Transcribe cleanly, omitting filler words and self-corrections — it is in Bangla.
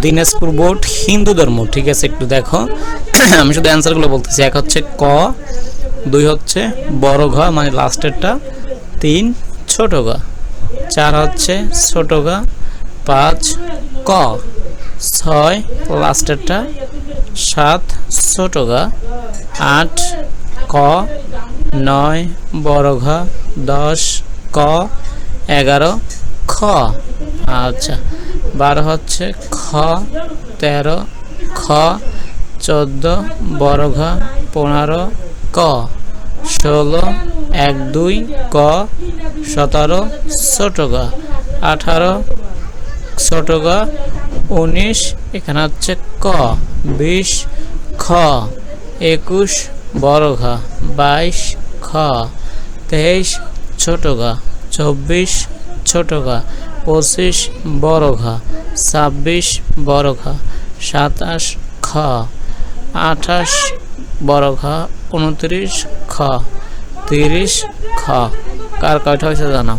দিনাজপুর বোর্ড হিন্দু ধর্ম, ঠিক আছে একটু দেখো। আমি শুধু অ্যান্সারগুলো বলতেছি। 1 হচ্ছে ক, 2 হচ্ছে বড় ঘ মানে লাস্টেরটা, 3 ছোট ঘ, 4 হচ্ছে ছোট ঘ, 5 ক, 6 লাস্টেরটা, 7 ছোট ঘ, 8 ক, 9 বড় ঘ, 10 ক, 11 খ। আচ্ছা 12 হচ্ছে খ, 13 খ, 14 বড় ঘ, 15 ক, 16 1 2 ক, 17 ছোট ঘ, 18 ছোট ঘ, 19 এখানে হচ্ছে ক, 20 খ, 21 বড় ঘ, 22 খ, 23 ছোট ঘ, 24 ছোট ঘ, 25 বড় ঘ, 26 বড় ঘ, 27 খ, 28 বড় ঘ, 29 খ, 30 খ। কার কয়টা হয়েছে জানাও।